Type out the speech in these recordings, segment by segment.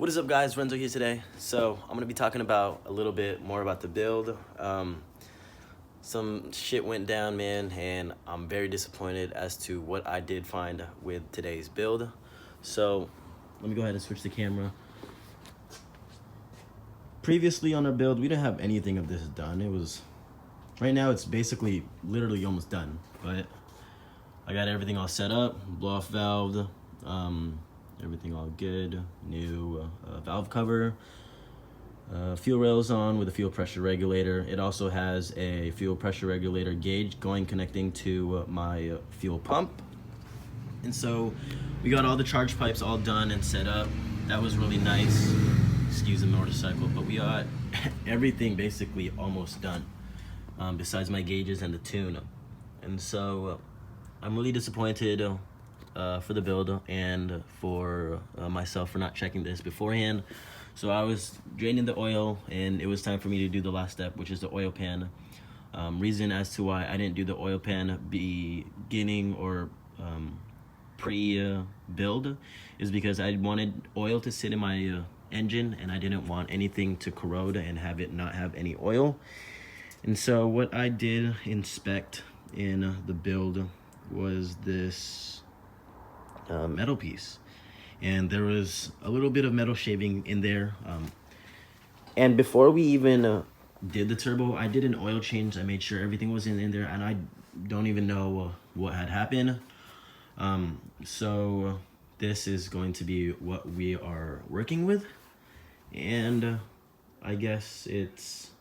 What is up, guys? Renzo here today. So I'm gonna be talking about a little bit more about the build. Some shit went down, man, and I'm very disappointed as to what I did find with today's build. So let me go ahead and switch the camera. Previously on our build, we didn't have anything of this done. It was, right now it's basically literally almost done, but I got everything all set up, blow off valve, everything all good, new valve cover, fuel rails on with a fuel pressure regulator. It also has a fuel pressure regulator gauge connecting to my fuel pump. And so we got all the charge pipes all done and set up. That was really nice. Excuse the motorcycle, but we got everything basically almost done, besides my gauges and the tune. And so I'm really disappointed for the build and for myself for not checking this beforehand. So I was draining the oil and it was time for me to do the last step, which is the oil pan. Reason as to why I didn't do the oil pan beginning or pre-build is because I wanted oil to sit in my engine and I didn't want anything to corrode and have it not have any oil. And so what I did inspect in the build was this metal piece, and there was a little bit of metal shaving in there, and before we even did the turbo, I did an oil change. I made sure everything was in there, and I don't even know what had happened. So this is going to be what we are working with, and I guess it's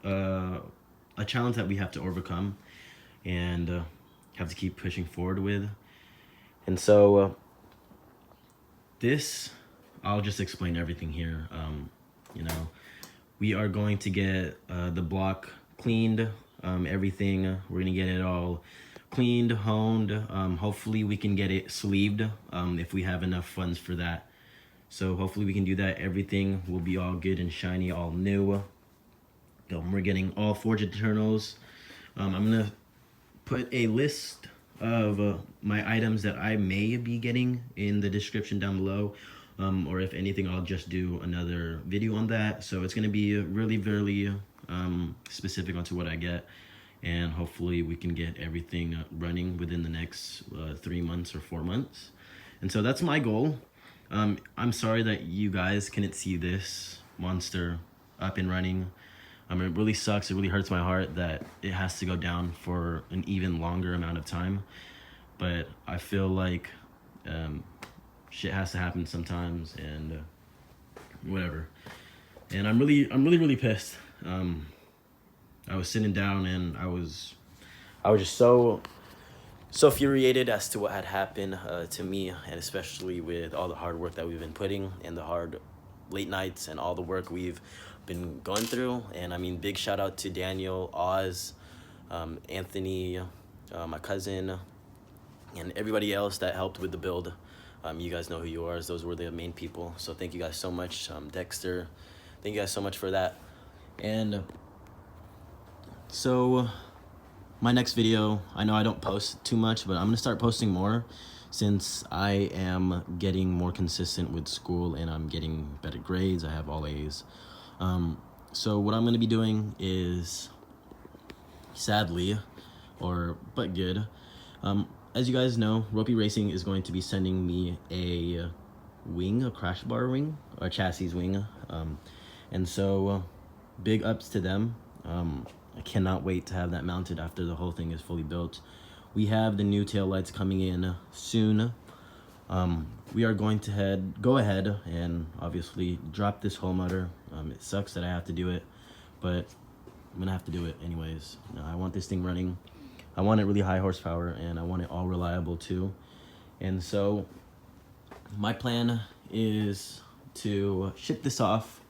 a challenge that we have to overcome and have to keep pushing forward with. And so this, I'll just explain everything here. You know, we are going to get the block cleaned, everything. We're gonna get it all cleaned, honed. Hopefully we can get it sleeved if we have enough funds for that. So hopefully we can do that. Everything will be all good and shiny, all new. We're getting all forged internals. I'm gonna put a list of my items that I may be getting in the description down below, or if anything, I'll just do another video on that. So it's gonna be really, really specific onto what I get, and hopefully we can get everything running within the next 3 months or 4 months. And so that's my goal. I'm sorry that you guys couldn't see this monster up and running. It really sucks. It really hurts my heart that it has to go down for an even longer amount of time. But I feel like shit has to happen sometimes, and whatever. And I'm really pissed. I was sitting down and I was just so infuriated as to what had happened to me, and especially with all the hard work that we've been putting and the hard late nights and all the work we've been going through. And I mean, big shout out to Daniel, Oz, Anthony, my cousin, and everybody else that helped with the build. You guys know who you are. Those were the main people. So thank you guys so much. Dexter, thank you guys so much for that. And so my next video, I know I don't post too much, but I'm gonna start posting more since I am getting more consistent with school and I'm getting better grades. I have all A's. So what I'm gonna be doing is, sadly, but good, as you guys know, Ropey Racing is going to be sending me a wing, a crash bar wing, or chassis wing. And so big ups to them. I cannot wait to have that mounted after the whole thing is fully built. We have the new taillights coming in soon. We are going to go ahead and obviously drop this whole motor. It sucks that I have to do it, but I'm gonna have to do it anyways. I want this thing running. I want it really high horsepower, and I want it all reliable too. And so my plan is to ship this off.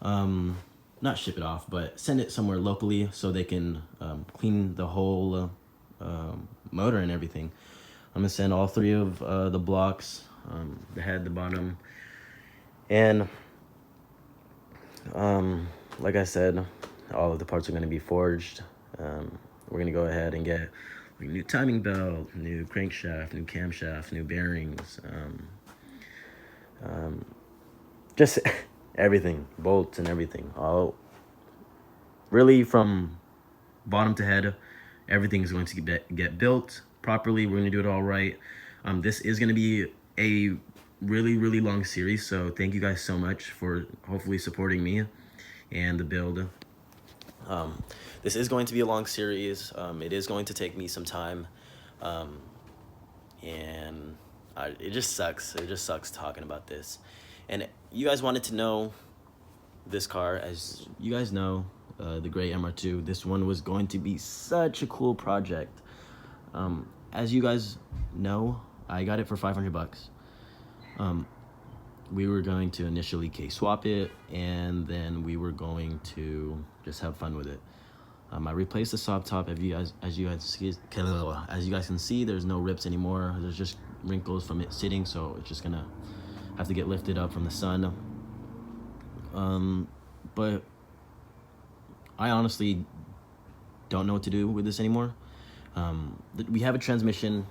Not ship it off, but send it somewhere locally so they can clean the whole motor and everything. I'm gonna send all 3 of the blocks, the head, the bottom, and like I said, all of the parts are gonna be forged. We're gonna go ahead and get a new timing belt, new crankshaft, new camshaft, new bearings, just everything, bolts and everything, all really from bottom to head. Everything is going to get built properly. We're going to do it all right. This is going to be a really long series, so thank you guys so much for hopefully supporting me and the build. This is going to be a long series. It is going to take me some time, and it just sucks. It just sucks talking about this. And you guys wanted to know this car. As you guys know, the gray MR2, this one was going to be such a cool project. As you guys know, I got it for 500 bucks. We were going to initially K-swap it, and then we were going to just have fun with it. I replaced the soft top. As you guys can see, there's no rips anymore. There's just wrinkles from it sitting, so it's just gonna have to get lifted up from the sun. But I honestly don't know what to do with this anymore. We have a transmission.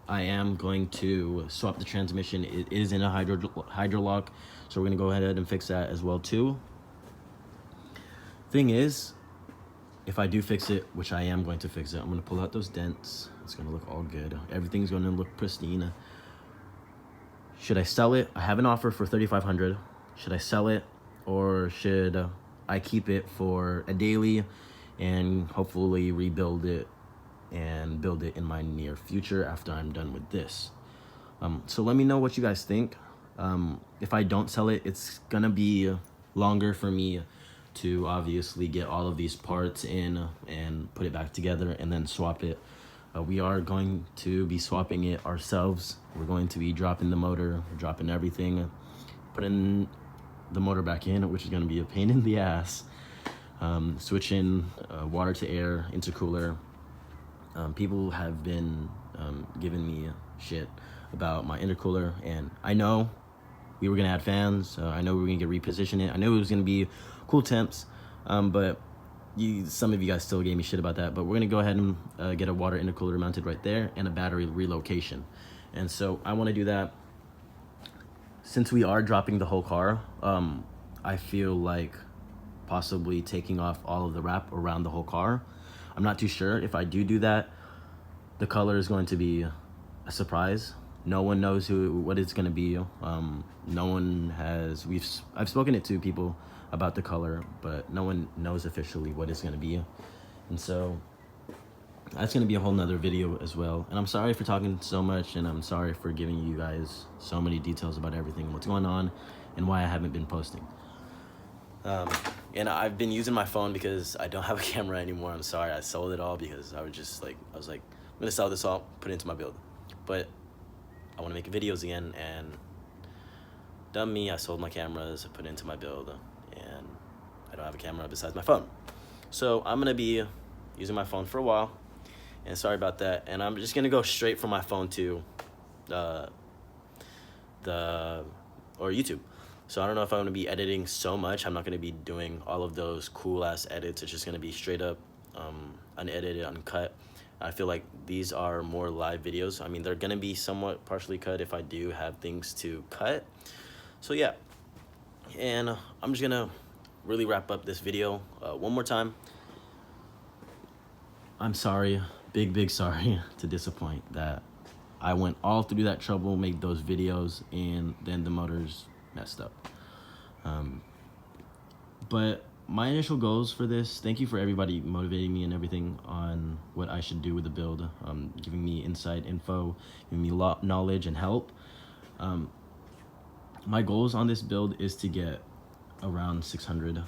I am going to swap the transmission. It is in a hydro lock, so we're gonna go ahead and fix that as well too. Thing is, if I do fix it, which I am going to fix it, I'm gonna pull out those dents. It's gonna look all good. Everything's gonna look pristine. Should I sell it? I have an offer for $3,500. Should I sell it, or should I keep it for a daily and hopefully rebuild it and build it in my near future after I'm done with this? So let me know what you guys think. If I don't sell it, it's gonna be longer for me to obviously get all of these parts in and put it back together and then swap it. We are going to be swapping it ourselves. We're going to be dropping the motor, dropping everything, putting the motor back in, which is going to be a pain in the ass. Switching water to air, intercooler. People have been giving me shit about my intercooler, and I know we were gonna add fans. I know we were gonna get reposition it. I knew it was gonna be cool temps, but some of you guys still gave me shit about that. But we're gonna go ahead and get a water intercooler mounted right there and a battery relocation. And so I want to do that. Since we are dropping the whole car, I feel like possibly taking off all of the wrap around the whole car. I'm not too sure. If I do that, the color is going to be a surprise. No one knows what it's going to be. No one has. I've spoken it to people about the color, but no one knows officially what it's going to be. And so that's going to be a whole nother video as well. And I'm sorry for talking so much, and I'm sorry for giving you guys so many details about everything, what's going on, and why I haven't been posting. And I've been using my phone because I don't have a camera anymore. I'm sorry, I sold it all because I was like, I'm gonna sell this all, put it into my build. But I want to make videos again, and dumb me, I sold my cameras, I put it into my build, and I don't have a camera besides my phone. So I'm gonna be using my phone for a while, and sorry about that. And I'm just gonna go straight from my phone to YouTube. So I don't know if I'm gonna be editing so much. I'm not gonna be doing all of those cool ass edits. It's just gonna be straight up unedited, uncut. I feel like these are more live videos. I mean, they're gonna be somewhat partially cut if I do have things to cut. So yeah, and I'm just gonna really wrap up this video one more time. I'm sorry, big sorry to disappoint that I went all through that trouble, made those videos, and then the motors messed up. But my initial goals for this, thank you for everybody motivating me and everything on what I should do with the build, giving me insight, info, giving me knowledge and help. My goals on this build is to get around 600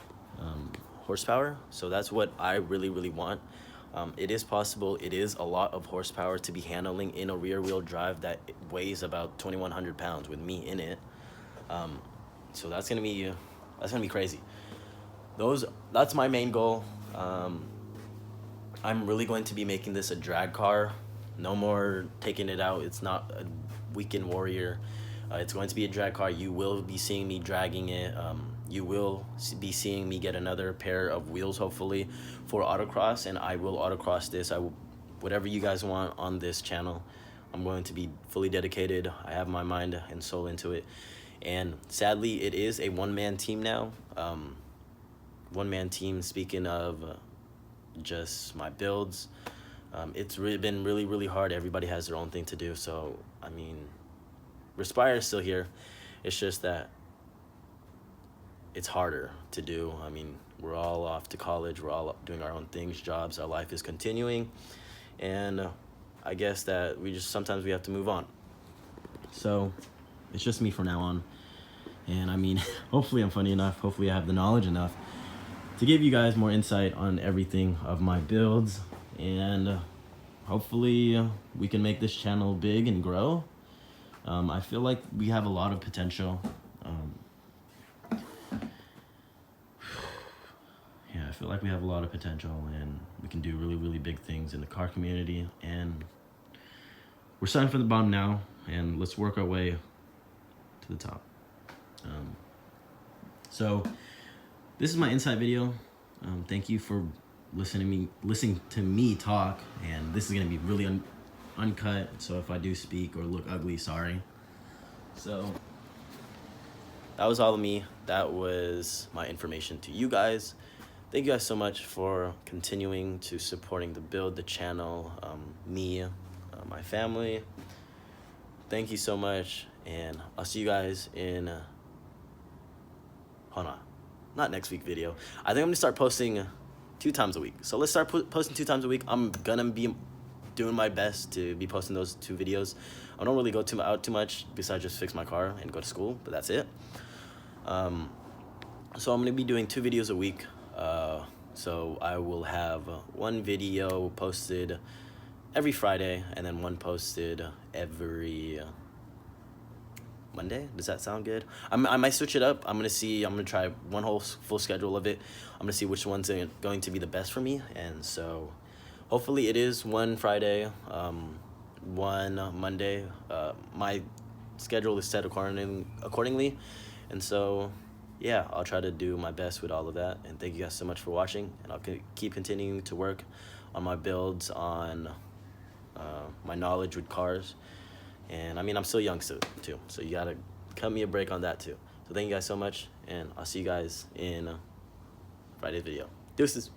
horsepower. So that's what I really want. It is possible. It is a lot of horsepower to be handling in a rear wheel drive that weighs about 2,100 pounds with me in it. So that's gonna be crazy. That's my main goal. I'm really going to be making this a drag car. No more taking it out. It's not a weekend warrior. It's going to be a drag car. You will be seeing me dragging it. You will be seeing me get another pair of wheels, hopefully, for autocross, and I will autocross this. Whatever you guys want on this channel, I'm going to be fully dedicated. I have my mind and soul into it. And sadly, it is a one-man team now. One-man team, speaking of just my builds. It's been really hard. Everybody has their own thing to do. So, I mean, Respire is still here. It's just that it's harder to do. I mean, we're all off to college. We're all doing our own things, jobs. Our life is continuing. And I guess that sometimes we have to move on. So it's just me from now on. And I mean, hopefully I'm funny enough. Hopefully I have the knowledge enough to give you guys more insight on everything of my builds. And hopefully we can make this channel big and grow. I feel like we have a lot of potential. Yeah, I feel like we have a lot of potential and we can do really big things in the car community. And we're starting from the bottom now, and let's work our way to the top. So this is my insight video. Thank you for listening to me talk, and this is gonna be really uncut, so if I do speak or look ugly, sorry. So that was all of me. That was my information to you guys. Thank you guys so much for continuing to supporting the build, the channel, me, my family. Thank you so much, and I'll see you guys in hold on, not next week video. I think I'm gonna start posting 2 times a week. So let's start posting 2 times a week. I'm gonna be doing my best to be posting those 2 videos. I don't really go out too much besides just fix my car and go to school, but that's it. So I'm gonna be doing 2 videos a week. So I will have 1 video posted every Friday and then 1 posted every Monday. Does that sound good? I might switch it up. I'm gonna try one whole full schedule of it. I'm gonna see which one's going to be the best for me. And so hopefully it is 1 Friday, 1 Monday. My schedule is set accordingly. And so yeah, I'll try to do my best with all of that. And thank you guys so much for watching. And I'll keep continuing to work on my builds, on my knowledge with cars. And I mean, I'm still young too, so you gotta cut me a break on that too. So thank you guys so much, and I'll see you guys in Friday's video. Deuces.